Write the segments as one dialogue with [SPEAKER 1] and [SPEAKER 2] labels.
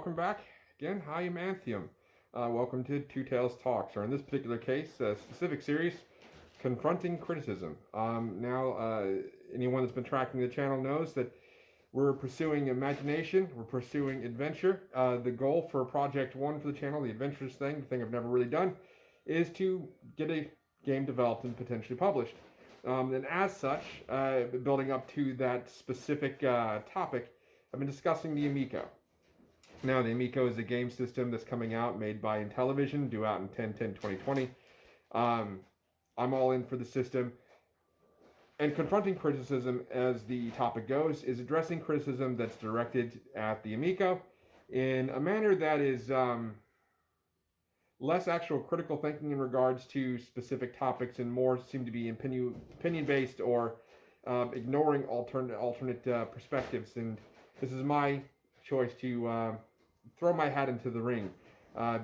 [SPEAKER 1] welcome back again. Hi, I'm Anthium. Welcome to Two Tails Talks, or in this particular case, a specific series, Confronting Criticism. Anyone that's been tracking the channel knows that we're pursuing imagination, we're pursuing adventure. The goal for Project 1 for the channel, the adventurous thing, the thing I've never really done, is to get a game developed and potentially published. And as such, building up to that specific topic, I've been discussing the Amico. Now, the Amico is a game system that's coming out, made by Intellivision, due out in 10/10/2020. I'm all in for the system. And confronting criticism, as the topic goes, is addressing criticism that's directed at the Amico in a manner that is less actual critical thinking in regards to specific topics and more seem to be opinion-based or ignoring alternate perspectives. And this is my choice to throw my hat into the ring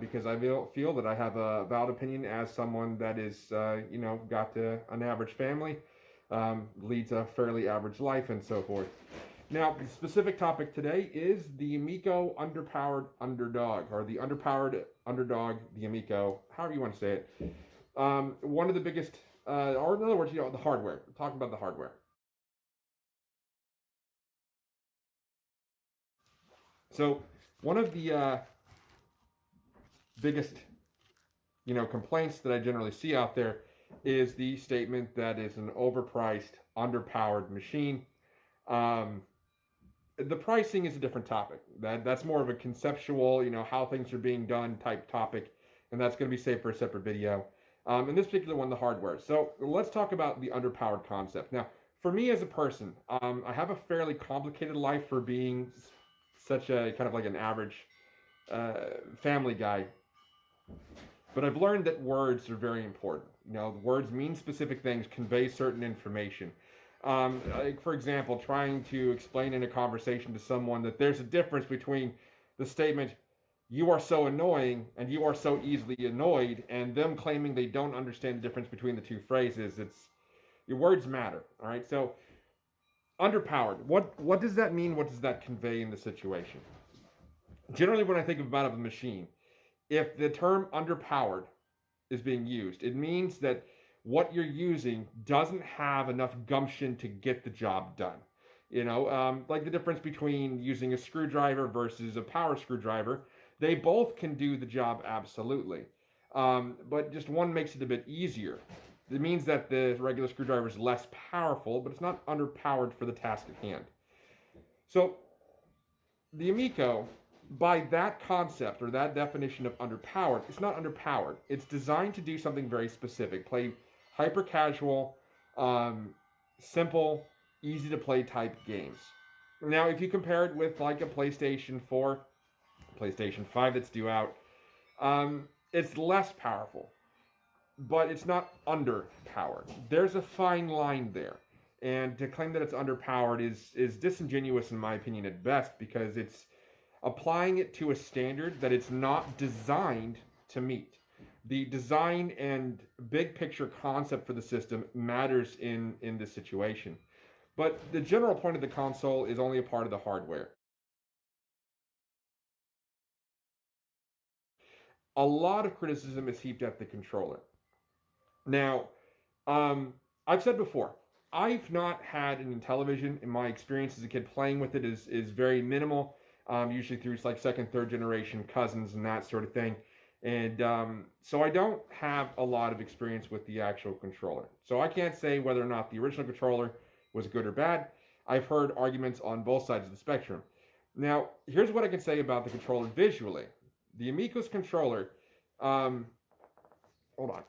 [SPEAKER 1] because I feel that I have a valid opinion as someone that is, got an average family, leads a fairly average life, and so forth. Now, the specific topic today is the Amico underpowered underdog, or the underpowered underdog, the Amico, however you want to say it. One of the biggest, or in other words, the hardware. We're talking about the hardware. So, one of the biggest, complaints that I generally see out there is the statement that is an overpriced, underpowered machine. The pricing is a different topic. That's more of a conceptual, how things are being done type topic, and that's going to be saved for a separate video. In this particular one, the hardware. So let's talk about the underpowered concept. Now, for me as a person, I have a fairly complicated life for being such a kind of like an average family guy. But I've learned that words are very important. Words mean specific things, convey certain information. Like for example, trying to explain in a conversation to someone that there's a difference between the statement, "You are so annoying," and "You are so easily annoyed," and them claiming they don't understand the difference between the two phrases. Your words matter. All right. So, underpowered. What does that mean? What does that convey in the situation? Generally, when I think about a machine, if the term underpowered is being used, it means that what you're using doesn't have enough gumption to get the job done. Like the difference between using a screwdriver versus a power screwdriver. They both can do the job absolutely. But just one makes it a bit easier. It means that the regular screwdriver is less powerful, but it's not underpowered for the task at hand. So the Amico, by that concept or that definition of underpowered, it's not underpowered. It's designed to do something very specific. Play hyper casual, simple, easy to play type games. Now, if you compare it with like a PlayStation 4, PlayStation 5 that's due out, it's less powerful, but it's not underpowered. There's a fine line there. And to claim that it's underpowered is disingenuous in my opinion at best, because it's applying it to a standard that it's not designed to meet. The design and big picture concept for the system matters in this situation. But the general point of the console is only a part of the hardware. A lot of criticism is heaped at the controller. Now, I've said before, I've not had an Intellivision. In my experience as a kid, playing with it is very minimal. Usually through like second, third generation cousins and that sort of thing. And so I don't have a lot of experience with the actual controller. So I can't say whether or not the original controller was good or bad. I've heard arguments on both sides of the spectrum. Now, here's what I can say about the controller visually. The Amico's controller, hold on.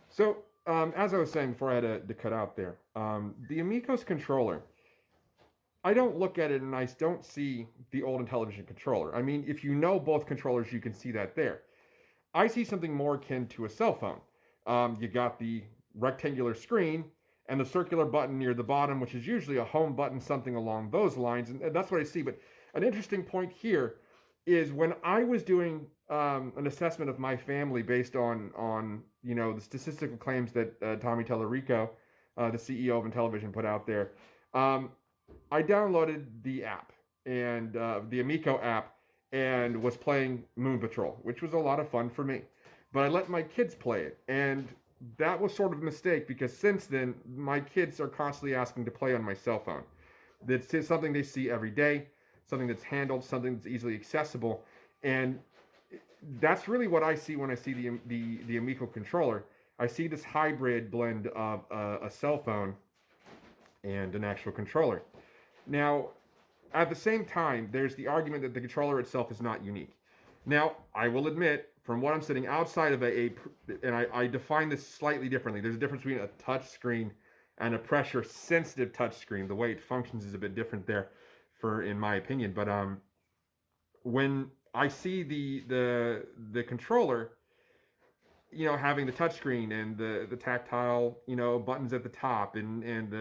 [SPEAKER 1] So, as I was saying before I had to cut out there, the Amico's controller, I don't look at it and I don't see the old Intellivision controller. I mean, if you know both controllers, you can see that there. I see something more akin to a cell phone. You got the rectangular screen and the circular button near the bottom, which is usually a home button, something along those lines. And that's what I see. But an interesting point here is when I was doing an assessment of my family based on the statistical claims that Tommy Tallarico, the CEO of Intellivision, put out there, I downloaded the app and the Amico app and was playing Moon Patrol, which was a lot of fun for me. But I let my kids play it, and that was sort of a mistake because since then my kids are constantly asking to play on my cell phone. That's something they see every day, something that's handled, something that's easily accessible, and that's really what I see when I see the Amico controller. I see this hybrid blend of a cell phone and an actual controller. Now, at the same time, there's the argument that the controller itself is not unique. Now, I will admit, from what I'm sitting outside of and I define this slightly differently. There's a difference between a touch screen and a pressure sensitive touch screen. The way it functions is a bit different there, in my opinion. But when I see the controller, having the touchscreen and the tactile, buttons at the top and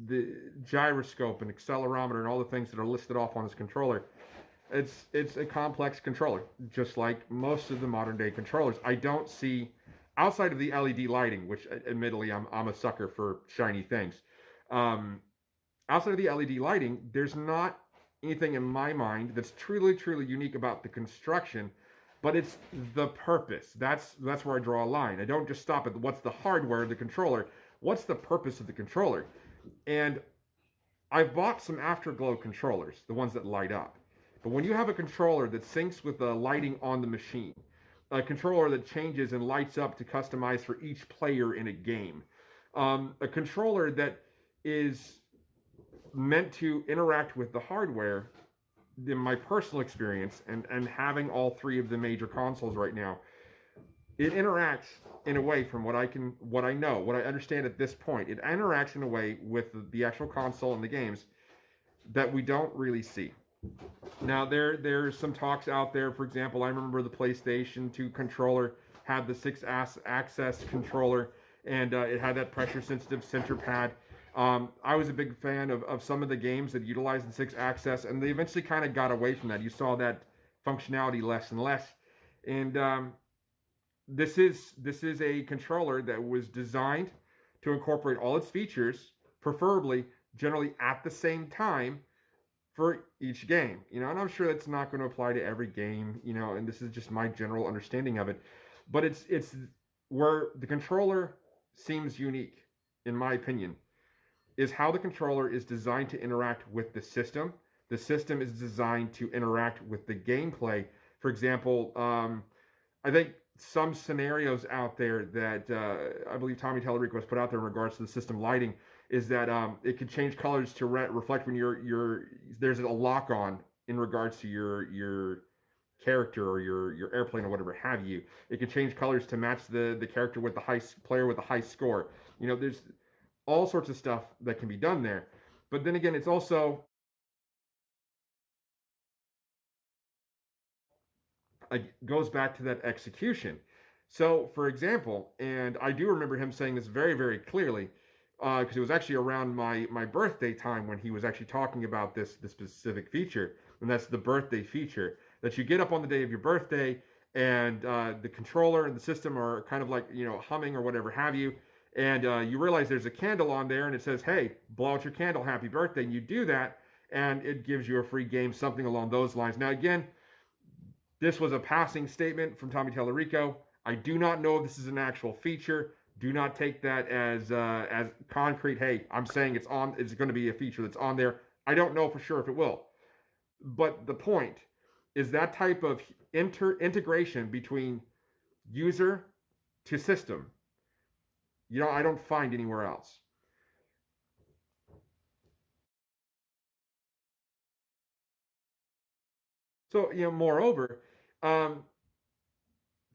[SPEAKER 1] the gyroscope and accelerometer and all the things that are listed off on this controller. It's a complex controller, just like most of the modern day controllers. I don't see, outside of the LED lighting, which admittedly I'm a sucker for shiny things. Outside of the LED lighting, there's not anything in my mind that's truly unique about the construction, but it's the purpose. That's where I draw a line. I don't just stop at what's the hardware of the controller. What's the purpose of the controller? And I've bought some Afterglow controllers, the ones that light up. But when you have a controller that syncs with the lighting on the machine, a controller that changes and lights up to customize for each player in a game, a controller that is meant to interact with the hardware, in my personal experience, and having all three of the major consoles right now, it interacts in a way, from what I know, what I understand at this point, it interacts in a way with the actual console and the games that we don't really see. Now there's some talks out there. For example, I remember the PlayStation 2 controller had the 6-axis controller, and it had that pressure sensitive center pad. I was a big fan of some of the games that utilized the 6-axis, and they eventually kind of got away from that. You saw that functionality less and less. And this is a controller that was designed to incorporate all its features, preferably generally at the same time, for each game. And I'm sure that's not going to apply to every game, and this is just my general understanding of it. But it's where the controller seems unique, in my opinion, is how the controller is designed to interact with the system. The system is designed to interact with the gameplay. For example, I think some scenarios out there that I believe Tommy Tallarico has put out there in regards to the system lighting is that it can change colors to reflect when there's a lock on in regards to your character or your airplane or whatever have you. It can change colors to match the character with the high player with the high score. There's all sorts of stuff that can be done there. But then again, it's also goes back to that execution. So, for example, and I do remember him saying this very clearly, because it was actually around my birthday time when he was actually talking about this specific feature, and that's the birthday feature that you get up on the day of your birthday, and the controller and the system are kind of like humming or whatever have you, and you realize there's a candle on there and it says, hey, blow out your candle, happy birthday, and you do that, and it gives you a free game, something along those lines. Now again, this was a passing statement from Tommy Tallarico. I do not know if this is an actual feature. Do not take that as concrete. Hey, I'm saying it's going to be a feature that's on there. I don't know for sure if it will. But the point is that type of integration between user to system, I don't find anywhere else. So, moreover, um,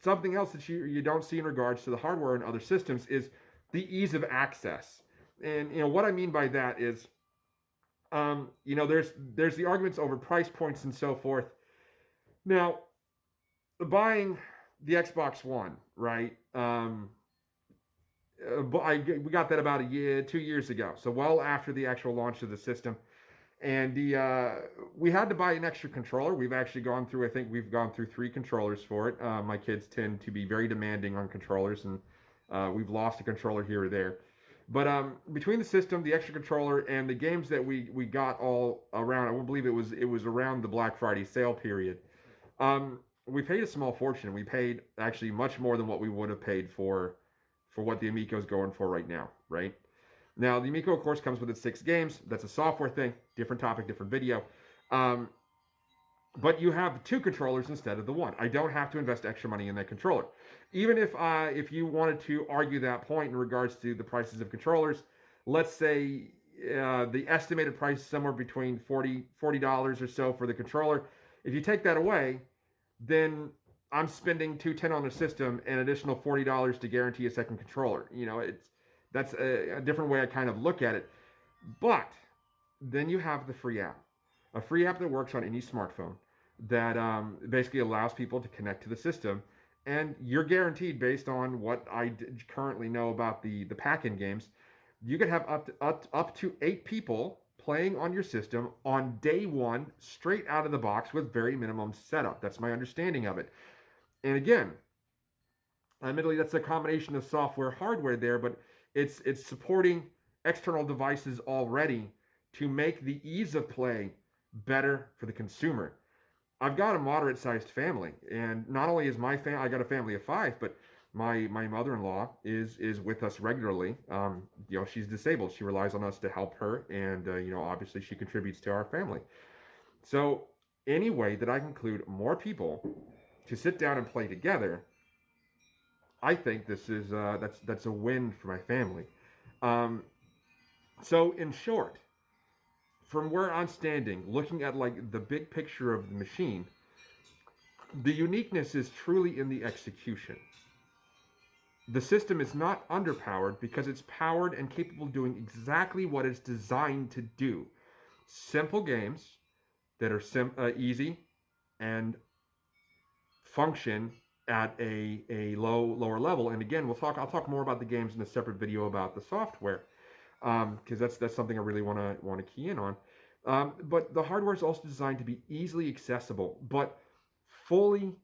[SPEAKER 1] something else that you don't see in regards to the hardware and other systems is the ease of access. And what I mean by that is, there's the arguments over price points and so forth. Now, buying the Xbox One, right? We got that about 2 years ago, so well after the actual launch of the system. And we had to buy an extra controller. I think we've gone through 3 controllers for it. My kids tend to be very demanding on controllers, and we've lost a controller here or there. But between the system, the extra controller, and the games that we got all around, I won't believe it was around the Black Friday sale period. We paid a small fortune. We paid actually much more than what we would have paid for what the Amico is going for right now, right? Now, the Amico, of course, comes with its 6 games. That's a software thing. Different topic, different video. Um, but you have 2 controllers instead of the 1. I don't have to invest extra money in that controller. Even if you wanted to argue that point in regards to the prices of controllers, let's say the estimated price is somewhere between $40 or so for the controller. If you take that away, then I'm spending $210 on the system and additional $40 to guarantee a second controller. That's a different way I kind of look at it. But then you have the free app, a free app that works on any smartphone that basically allows people to connect to the system. And you're guaranteed, based on what I currently know about the pack-in games, you could have up to 8 people playing on your system on day 1, straight out of the box with very minimum setup. That's my understanding of it. And again, admittedly, that's a combination of software, hardware there, but it's supporting external devices already to make the ease of play better for the consumer. I've got a moderate-sized family, and not only is my I got a family of 5, but my mother-in-law is with us regularly. She's disabled. She relies on us to help her, and obviously she contributes to our family. So any way that I can include more people to sit down and play together, I think this is that's a win for my family. So in short, from where I'm standing, looking at like the big picture of the machine, the uniqueness is truly in the execution. The system is not underpowered because it's powered and capable of doing exactly what it's designed to do. Simple games that are easy and function at a lower level. And again, I'll talk more about the games in a separate video about the software, because that's something I really want to key in on. But the hardware is also designed to be easily accessible, but fully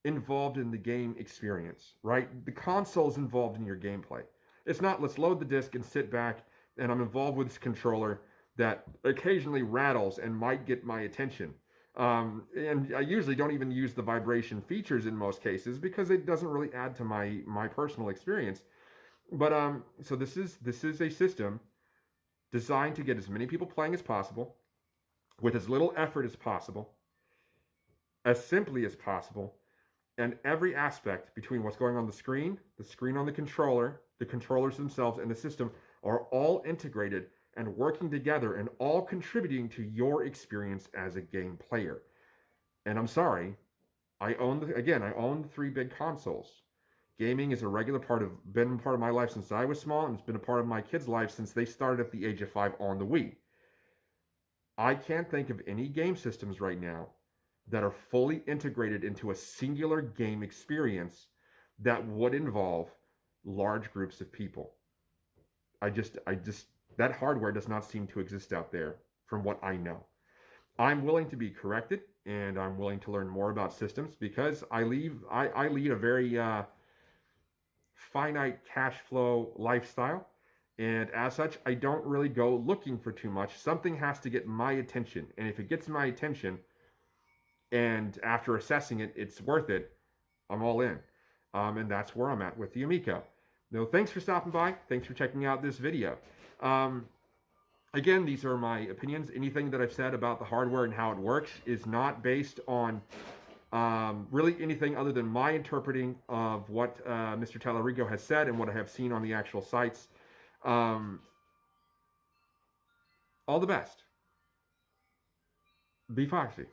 [SPEAKER 1] involved in the game experience, right? The console is involved in your gameplay. It's not, let's load the disc and sit back and I'm involved with this controller that occasionally rattles and might get my attention. And I usually don't even use the vibration features in most cases because it doesn't really add to my personal experience. But so this is a system designed to get as many people playing as possible, with as little effort as possible, as simply as possible, and every aspect between what's going on the screen on the controller, the controllers themselves, and the system are all integrated and working together and all contributing to your experience as a game player. And I'm sorry, I own the 3 big consoles. Gaming is been part of my life since I was small, and it's been a part of my kids' life since they started at the age of 5 on the Wii. I can't think of any game systems right now that are fully integrated into a singular game experience that would involve large groups of people. That hardware does not seem to exist out there from what I know. I'm willing to be corrected, and I'm willing to learn more about systems because I lead a very finite cash flow lifestyle, and as such, I don't really go looking for too much. Something has to get my attention, and if it gets my attention, and after assessing it, it's worth it, I'm all in. And that's where I'm at with the Amico. Now, thanks for stopping by. Thanks for checking out this video. Again, these are my opinions. Anything that I've said about the hardware and how it works is not based on really anything other than my interpreting of what Mr. Tallarico has said and what I have seen on the actual sites. All the best. Be foxy.